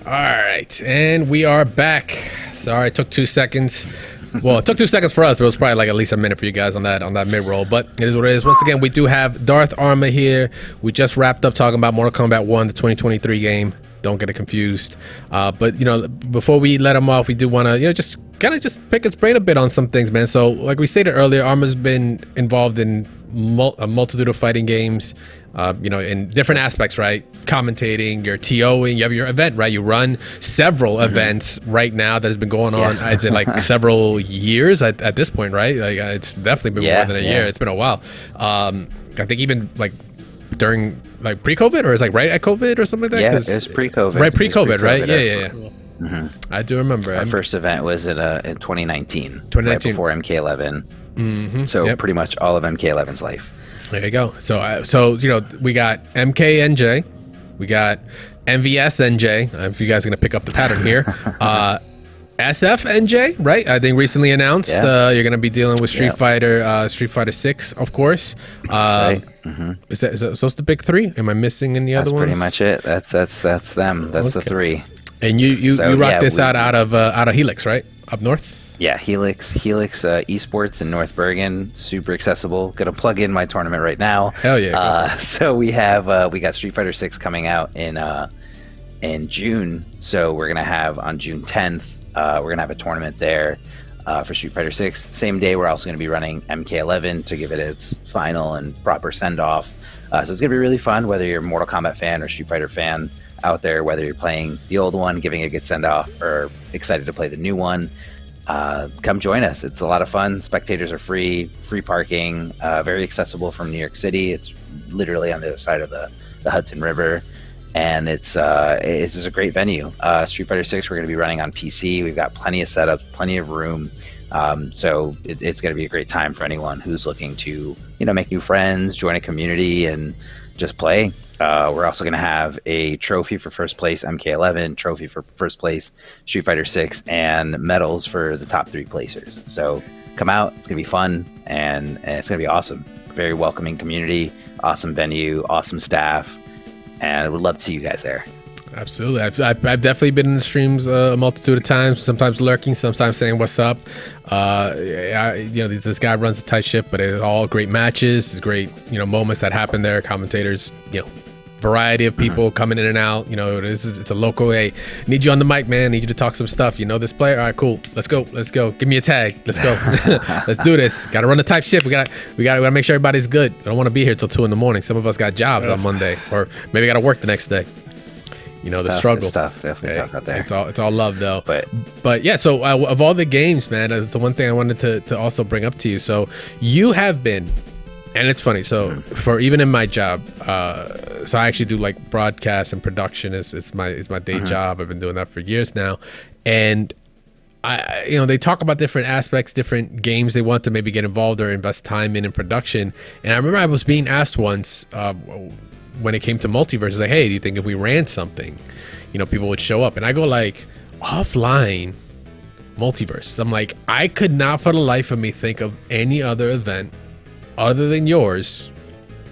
All right, and we are back. Sorry, it took 2 seconds. Well, it took 2 seconds for us, but it was probably like at least a minute for you guys on that mid-roll. But it is what it is. Once again, we do have DarthArma here. We just wrapped up talking about Mortal Kombat 1, the 2023 game. Don't get it confused. But, before we let him off, we do want to, just kind of just pick his brain a bit on some things, man. So, like we stated earlier, Arma's been involved in a multitude of fighting games, in different aspects, right? Commentating, you're TOing, you have your event, right? You run several events right now that has been going on, I'd say, like several years at this point, right? Like it's definitely been more than a year. It's been a while. I think even like during like pre-COVID, or is like right at COVID or something like that? Yeah, it was pre-COVID. Right, pre-COVID, right? Yeah. Mm-hmm. I do remember. Our first event was in 2019. Right before MK11. Mm-hmm. So pretty much all of MK11's life. There you go. So we got MKNJ, we got MVSNJ. If you guys are gonna pick up the pattern here, SFNJ, right? I think recently announced you're gonna be dealing with Street Fighter 6, of course. That's right. Mm-hmm. Is that those the big three? Am I missing any other ones? That's pretty much it. That's them. That's the three. And you rock this out of Helix, right? Up north. Yeah, Helix Esports in North Bergen, super accessible. Gonna plug in my tournament right now. Hell yeah! So we got Street Fighter 6 coming out in June. So we're gonna have on June 10th, we're gonna have a tournament there for Street Fighter 6. Same day, we're also gonna be running MK11 to give it its final and proper send off. So it's gonna be really fun, whether you're a Mortal Kombat fan or Street Fighter fan out there, whether you're playing the old one, giving it a good send off, or excited to play the new one. Come join us. It's a lot of fun. Spectators are free parking, very accessible from New York City. It's literally on the other side of the Hudson River, and it's just a great venue. Street Fighter 6 we're going to be running on PC. We've got plenty of setups, plenty of room, so it's going to be a great time for anyone who's looking to make new friends, join a community, and just play. We're also going to have a trophy for first place MK11, trophy for first place Street Fighter 6, and medals for the top 3 placers. So come out. It's going to be fun, and it's going to be awesome. Very welcoming community, awesome venue, awesome staff, and I would love to see you guys there. Absolutely. I've definitely been in the streams a multitude of times, sometimes lurking, sometimes saying what's up. This guy runs a tight ship, but it's all great matches. It's great, moments that happen there. Commentators, variety of people coming in and out. It's a local. Hey, need you on the mic, man. Need you to talk some stuff. You know this player? All right, cool. Let's go. Give me a tag. Let's go. Let's do this. Got to run a tight ship. We got to make sure everybody's good. I don't want to be here till 2 a.m. Some of us got jobs on Monday, or maybe got to work the next day. The struggle. It's tough. Definitely tough out there. It's all love though. But yeah. So of all the games, man, it's the one thing I wanted to also bring up to you. So you have been. And it's funny, so for even in my job, so I actually do like broadcast and production. It's my day job. I've been doing that for years now, and they talk about different aspects, different games they want to maybe get involved or invest time in production. And I remember I was being asked once when it came to MultiVersus, like, hey, do you think if we ran something, people would show up? And I go like, offline MultiVersus. I'm like, I could not for the life of me think of any other event other than yours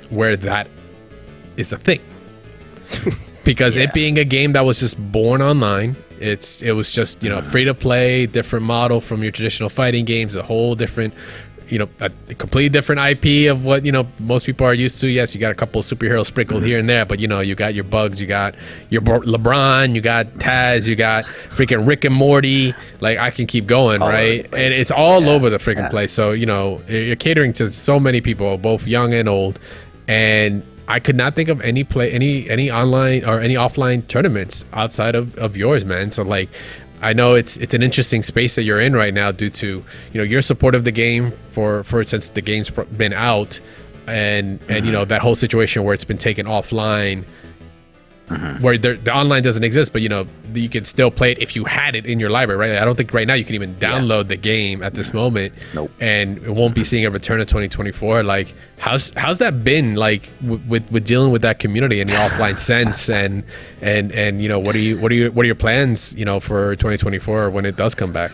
where that is a thing. Because it being a game that was just born online, it was just free to play, different model from your traditional fighting games, a whole different a completely different IP of what most people are used to. Yes, you got a couple of superheroes sprinkled here and there, but you got your Bugs, you got your LeBron, you got Taz, you got freaking Rick and Morty. Like I can keep going, right? And it's all over the freaking place. So you're catering to so many people, both young and old, and I could not think of any online or any offline tournaments outside of yours, man. So like, I know it's an interesting space that you're in right now due to your support of the game for since the game's been out, and that whole situation where it's been taken offline, where the online doesn't exist, but you can still play it if you had it in your library, right? I don't think right now you can even download the game at this moment. Nope. And it won't be seeing a return of 2024. Like how's that been like with dealing with that community in the offline sense, and what are your plans for 2024 when it does come back?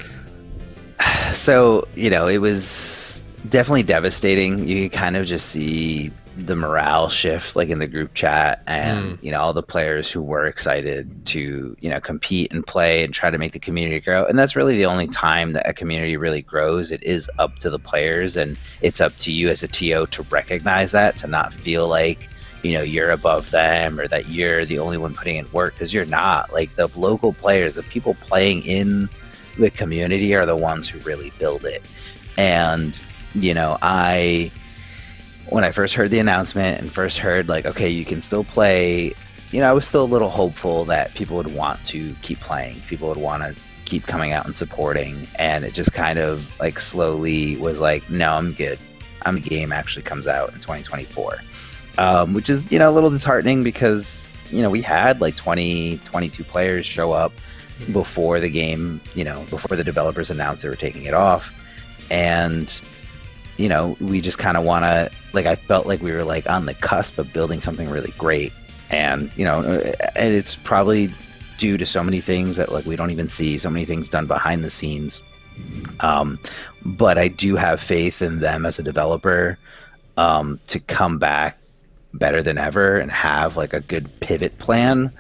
So it was definitely devastating. You kind of just see the morale shift like in the group chat, and you know, all the players who were excited to, you know, compete and play and try to make the community grow. And that's really the only time that a community really grows. It is up to the players, and it's up to you as a TO to recognize that, to not feel like, you know, you're above them or that you're the only one putting in work, because you're not. Like, the local players, the people playing in the community are the ones who really build it. And, you know, when I first heard the announcement and first heard like, okay, you can still play, you know, I was still a little hopeful that people would want to keep playing. People would want to keep coming out and supporting. And it just kind of like slowly was like, no, I'm good. The game actually comes out in 2024, which is, you know, a little disheartening because, you know, we had like 22 players show up before the game, you know, before the developers announced they were taking it off. And, you know, we just kind of want to, like, I felt like we were like on the cusp of building something really great. And, you know, and it's probably due to so many things that like we don't even see, so many things done behind the scenes. But I do have faith in them as a developer to come back better than ever and have like a good pivot plan,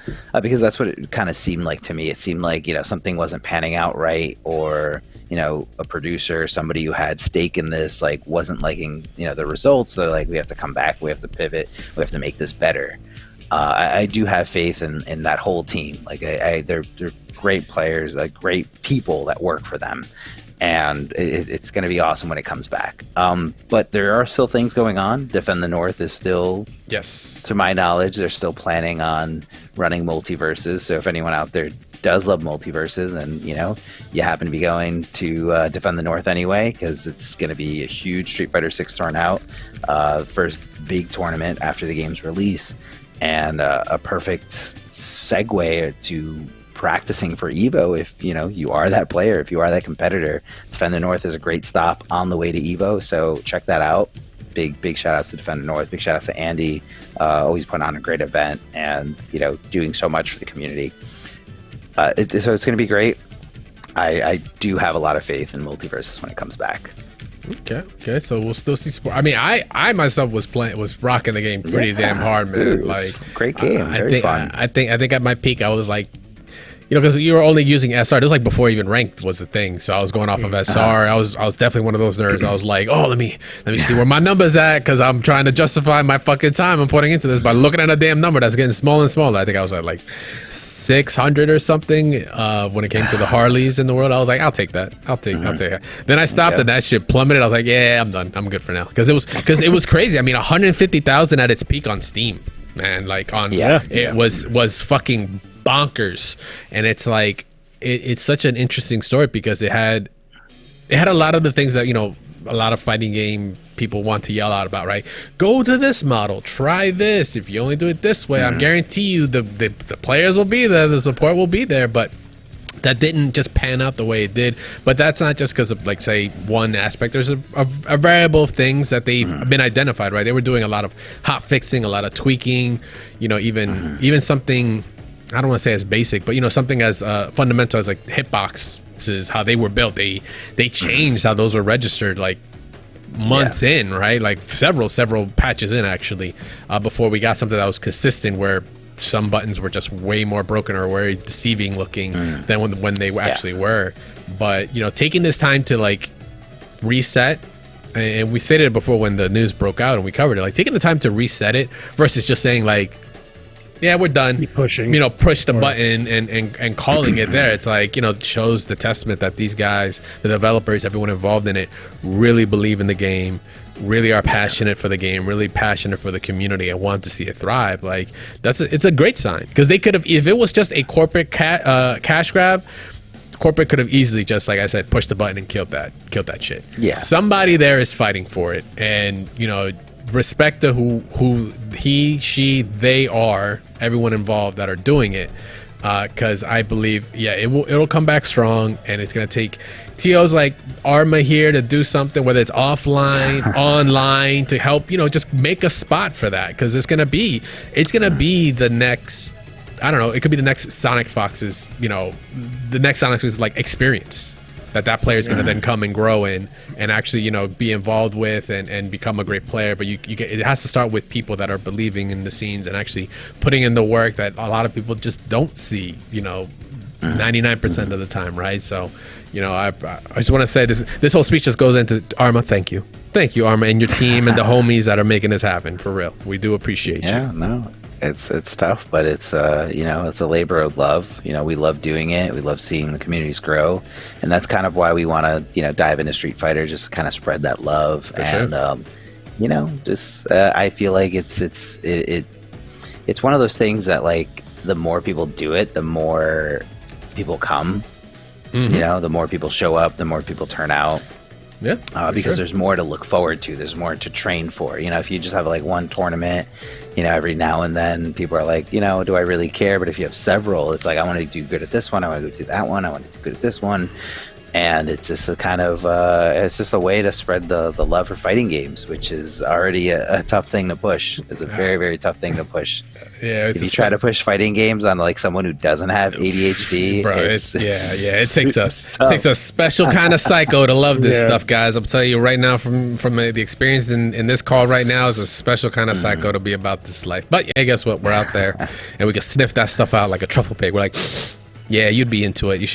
because that's what it kind of seemed like to me. It seemed like, you know, something wasn't panning out right, or, you know, a producer, somebody who had stake in this, like wasn't liking, you know, the results. They're like, we have to come back, we have to pivot, we have to make this better. I do have faith in that whole team. Like they're great players, like great people that work for them. And it's going to be awesome when it comes back. But there are still things going on. Defend the North is still, yes, to my knowledge, they're still planning on running MultiVersus. So if anyone out there does love MultiVersus, and you know, you happen to be going to Defend the North anyway, because it's going to be a huge Street Fighter 6 turnout, first big tournament after the game's release, and a perfect segue to practicing for Evo. If you know, you are that player, if you are that competitor, Defend the North is a great stop on the way to Evo, so check that out. Big shout outs to Defend the North, big shout outs to Andy, always putting on a great event, and you know, doing so much for the community. So it's going to be great. I do have a lot of faith in MultiVersus when it comes back. Okay. So we'll still see support. I mean, I myself was rocking the game pretty damn hard, man. Like, great game, very fun. I think at my peak, I was like, you know, because you were only using SR. This was like before even ranked was a thing. So I was going off of SR. I was definitely one of those nerds. I was like, oh, let me see where my number's at, because I'm trying to justify my fucking time I'm putting into this by looking at a damn number that's getting smaller and smaller. I think I was at like 600 or something when it came to the Harleys in the world. I was like, I'll take that. I'll take that. Then I stopped and that shit plummeted. I was like, yeah, I'm done. I'm good for now. Because it was crazy. I mean, 150,000 at its peak on Steam, man. Like it was fucking bonkers. And it's like it's such an interesting story, because it had a lot of the things that, you know, a lot of fighting game people want to yell out about, right? Go to this model, try this. If you only do it this way, I guarantee you the players will be there, the support will be there. But that didn't just pan out the way it did. But that's not just because of, like, say, one aspect. There's a variable of things that they've been identified, right? They were doing a lot of hot fixing, a lot of tweaking, you know, even something, I don't want to say as basic, but, you know, something as fundamental as like hitboxes, how they were built. They changed how those were registered, like months in, right? Like several patches in, actually, before we got something that was consistent, where some buttons were just way more broken or very deceiving looking than when they actually were. But, you know, taking this time to like reset, and we stated it before when the news broke out and we covered it, like taking the time to reset it versus just saying like, yeah, we're done. Keep pushing. You know, push the button and calling it there. It's like, you know, shows the testament that these guys, the developers, everyone involved in it, really believe in the game, really are passionate for the game, really passionate for the community, and want to see it thrive. Like, it's a great sign, because they could have, if it was just a corporate cash grab, corporate could have easily just, like I said, pushed the button and killed that shit. Yeah. Somebody there is fighting for it, and, you know, respect to who he, she, they are, everyone involved that are doing it, because I believe, it'll come back strong, and it's gonna take TOs like Arma here to do something, whether it's offline, online, to help, you know, just make a spot for that, because it's gonna be the next, I don't know, it could be the next Sonic Fox's, you know, the next Sonic Fox's like experience. that player is going to then come and grow in and actually, you know, be involved with and become a great player. But you get, it has to start with people that are believing in the scenes and actually putting in the work that a lot of people just don't see, you know, 99% of the time, right? So, you know, I just want to say this whole speech just goes into Arma. Thank you, Arma, and your team and the homies that are making this happen. For real, we do appreciate you. Yeah, no, it's tough, but it's you know, it's a labor of love. You know, we love doing it. We love seeing the communities grow, and that's kind of why we want to, you know, dive into Street Fighter, just to kind of spread that love. For and sure. You know, just I feel like it's one of those things that, like, the more people do it, the more people come. You know, the more people show up, the more people turn out. Yeah, because there's more to look forward to. There's more to train for. You know, if you just have like one tournament, you know, every now and then, people are like, you know, do I really care? But if you have several, it's like, I want to do good at this one. I want to do that one. I want to do good at this one. And it's just a kind of, it's just a way to spread the love for fighting games, which is already a tough thing to push. It's a very, very tough thing to push. Yeah, if you try to push fighting games on like someone who doesn't have ADHD, bro, it takes a special kind of psycho to love this stuff, guys. I'm telling you right now, from the experience in this call right now, is a special kind of psycho to be about this life. But yeah, guess what? We're out there, and we can sniff that stuff out like a truffle pig. We're like, yeah, you'd be into it. You should